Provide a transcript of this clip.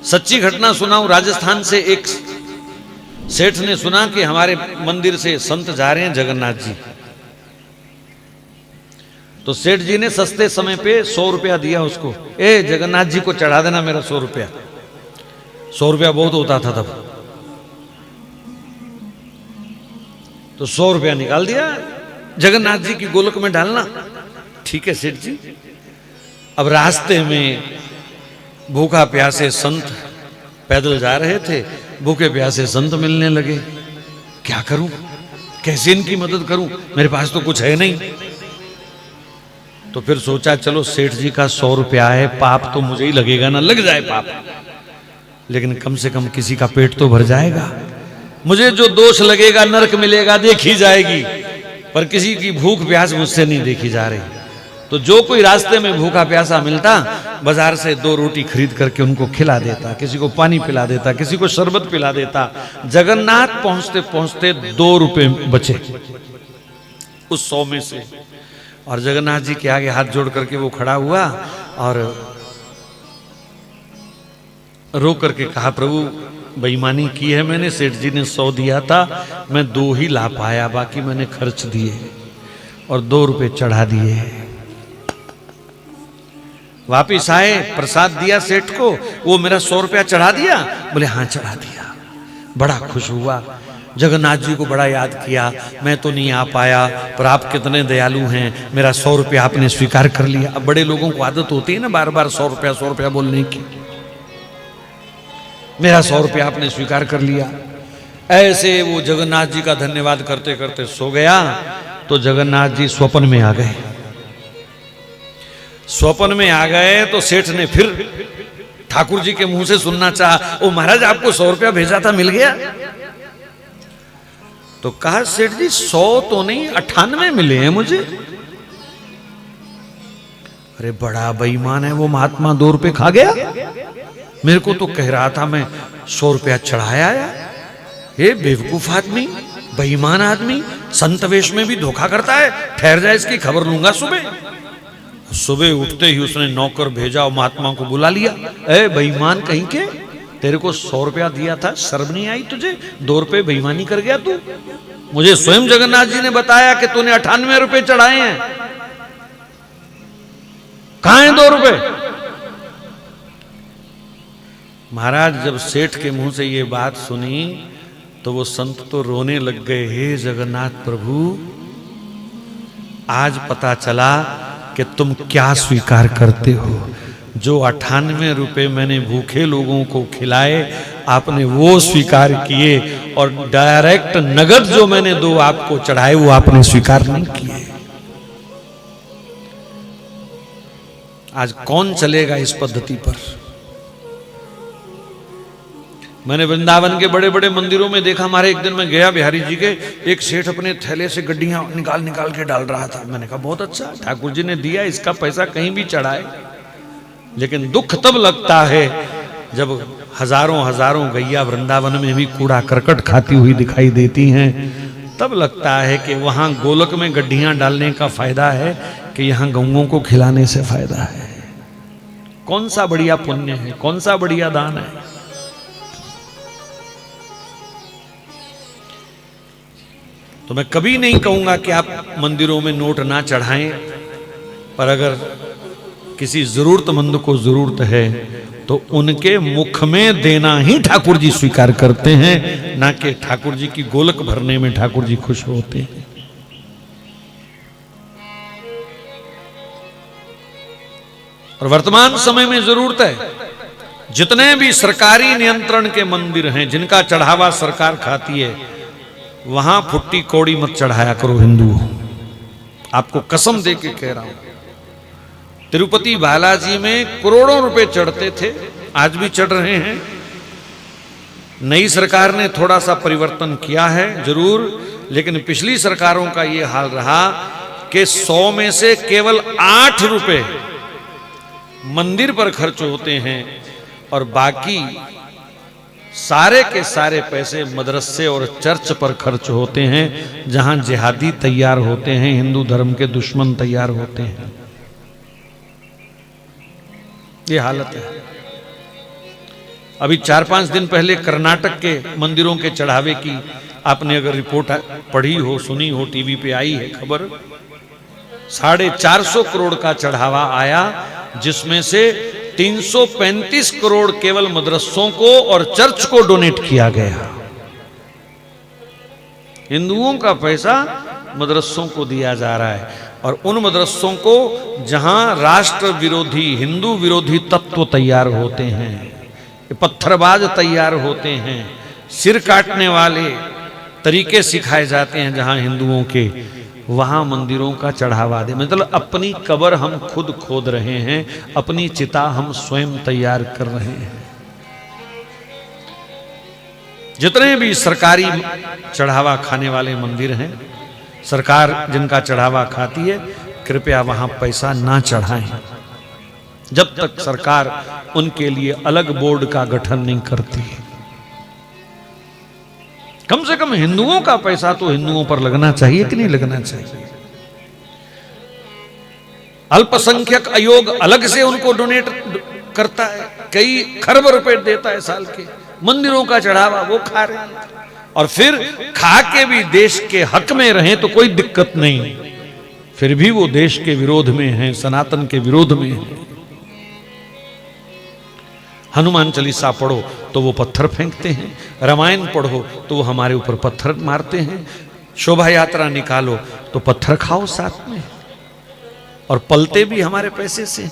सच्ची घटना सुनाऊं। राजस्थान से एक सेठ ने सुना कि हमारे मंदिर से संत जा रहे हैं जगन्नाथ जी। तो सेठ जी ने सस्ते समय पे 100 रुपया दिया उसको, ए जगन्नाथ जी को चढ़ा देना मेरा 100 रुपया। 100 रुपया बहुत होता था तब। तो 100 रुपया निकाल दिया, जगन्नाथ जी की गोलक में डालना। ठीक है सेठ जी। अब रास्ते में भूखा प्यासे संत पैदल जा रहे थे, भूखे प्यासे संत मिलने लगे। क्या करूं, कैसे इनकी मदद करूं, मेरे पास तो कुछ है नहीं। तो फिर सोचा चलो सेठ जी का 100 रुपया है, पाप तो मुझे ही लगेगा ना, लग जाए पाप, लेकिन कम से कम किसी का पेट तो भर जाएगा। मुझे जो दोष लगेगा, नरक मिलेगा, देखी जाएगी, पर किसी की भूख प्यास मुझसे नहीं देखी जा रही। तो जो कोई रास्ते में भूखा प्यासा मिलता, बाजार से 2 रोटी खरीद करके उनको खिला देता, किसी को पानी पिला देता, किसी को शरबत पिला देता। जगन्नाथ पहुंचते पहुंचते 2 रुपए बचे उस 100 में से। और जगन्नाथ जी के आगे हाथ जोड़ करके वो खड़ा हुआ और रो करके कहा, प्रभु बेईमानी की है मैंने, सेठ जी ने 100 दिया था, मैं 2 ही ला पाया, बाकी मैंने खर्च दिए और 2 रुपए चढ़ा दिए। वापिस आए, प्रसाद दिया सेठ को, वो मेरा 100 रुपया चढ़ा दिया? बोले हाँ चढ़ा दिया। बड़ा खुश हुआ, जगन्नाथ जी को बड़ा याद किया, मैं तो नहीं आ पाया, पर आप कितने दयालु हैं, मेरा 100 रुपया आपने स्वीकार कर लिया। अब बड़े लोगों को आदत होती है ना बार बार 100 रुपया बोलने की। मेरा 100 रुपया आपने स्वीकार कर लिया। ऐसे वो जगन्नाथ जी का धन्यवाद करते करते सो गया। तो जगन्नाथ जी स्वप्न में आ गए। स्वप्न में आ गए तो सेठ ने फिर ठाकुर जी के मुंह से सुनना चाहा, ओ महाराज आपको 100 रुपया भेजा था, मिल गया? तो कहा सेठ जी 100 तो नहीं 98 मिले हैं मुझे। अरे बड़ा बेईमान है वो महात्मा, 2 रुपए खा गया। मेरे को तो कह रहा था मैं 100 रुपया चढ़ाया है। ये बेवकूफ आदमी, बेईमान आदमी, संत वेश में भी धोखा करता है। ठहर जाए, इसकी खबर लूंगा सुबह। सुबह उठते ही उसने नौकर भेजा और महात्मा को बुला लिया। ए बेईमान कहीं के, तेरे को 100 रुपया दिया था, शर्म नहीं आई तुझे? 2 रुपए बेईमानी कर गया तू। मुझे स्वयं जगन्नाथ जी ने बताया कि तूने 98 रुपए चढ़ाए हैं। कहां है 2 रुपए? महाराज जब सेठ के मुंह से ये बात सुनी तो वो संत तो रोने लग गए। हे जगन्नाथ प्रभु, आज पता चला कि तुम क्या स्वीकार करते हो। जो 98 रुपए मैंने भूखे लोगों को खिलाए, आपने वो स्वीकार किए, और डायरेक्ट नगद जो मैंने 2 आपको चढ़ाए वो आपने स्वीकार नहीं किए। आज कौन चलेगा इस पद्धति पर? मैंने वृंदावन के बड़े बड़े मंदिरों में देखा। हमारे एक दिन मैं गया बिहारी जी के, एक सेठ अपने थैले से गड्डियां निकाल निकाल के डाल रहा था। मैंने कहा बहुत अच्छा, ठाकुर जी ने दिया, इसका पैसा कहीं भी चढ़ाए। लेकिन दुख तब लगता है जब हजारों हजारों गैया वृंदावन में भी कूड़ा करकट खाती हुई दिखाई देती हैं। तब लगता है कि वहां गोलक में गड्डियां डालने का फायदा है कि यहां गौओं को खिलाने से फायदा है। कौन सा बढ़िया पुण्य है, कौन सा बढ़िया दान है? तो मैं कभी नहीं कहूंगा कि आप मंदिरों में नोट ना चढ़ाएं, पर अगर किसी जरूरतमंद को जरूरत है तो उनके मुख में देना ही ठाकुर जी स्वीकार करते हैं, ना कि ठाकुर जी की गोलक भरने में ठाकुर जी खुश होते हैं। और वर्तमान समय में जरूरत है, जितने भी सरकारी नियंत्रण के मंदिर हैं जिनका चढ़ावा सरकार खाती है, वहां फुट्टी कौड़ी मत चढ़ाया करो हिंदुओं। आपको कसम दे के कह रहा हूं। तिरुपति बालाजी में करोड़ों रुपए चढ़ते थे, आज भी चढ़ रहे हैं। नई सरकार ने थोड़ा सा परिवर्तन किया है जरूर, लेकिन पिछली सरकारों का यह हाल रहा कि 100 में से केवल 8 रुपए मंदिर पर खर्च होते हैं और बाकी सारे के सारे पैसे मदरसे और चर्च पर खर्च होते हैं, जहां जिहादी तैयार होते हैं, हिंदू धर्म के दुश्मन तैयार होते हैं। ये हालत है। अभी 4-5 दिन पहले कर्नाटक के मंदिरों के चढ़ावे की आपने अगर रिपोर्ट पढ़ी हो, सुनी हो, टीवी पे आई है खबर, 450 करोड़ का चढ़ावा आया, जिसमें से 335 करोड़ केवल मदरसों को और चर्च को डोनेट किया गया। हिंदुओं का पैसा मदरसों को दिया जा रहा है, और उन मदरसों को जहां राष्ट्र विरोधी, हिंदू विरोधी तत्व तैयार होते हैं, पत्थरबाज तैयार होते हैं, सिर काटने वाले तरीके सिखाए जाते हैं जहां हिंदुओं के, वहां मंदिरों का चढ़ावा दे। मतलब अपनी कब्र हम खुद खोद रहे हैं, अपनी चिता हम स्वयं तैयार कर रहे हैं। जितने भी सरकारी चढ़ावा खाने वाले मंदिर हैं, सरकार जिनका चढ़ावा खाती है, कृपया वहां पैसा ना चढ़ाएं जब तक सरकार उनके लिए अलग बोर्ड का गठन नहीं करती। कम से कम हिंदुओं का पैसा तो हिंदुओं पर लगना चाहिए कि नहीं लगना चाहिए। अल्पसंख्यक आयोग अलग से उनको डोनेट करता है, कई खरब रुपए देता है साल के, मंदिरों का चढ़ावा वो खा रहे हैं, और फिर खा के भी देश के हक में रहें तो कोई दिक्कत नहीं, फिर भी वो देश के विरोध में हैं, सनातन के विरोध में हैं। हनुमान चालीसा पढ़ो तो वो पत्थर फेंकते हैं, रामायण पढ़ो तो वो हमारे ऊपर पत्थर मारते हैं, शोभा यात्रा निकालो तो पत्थर खाओ साथ में, और पलते भी हमारे पैसे से।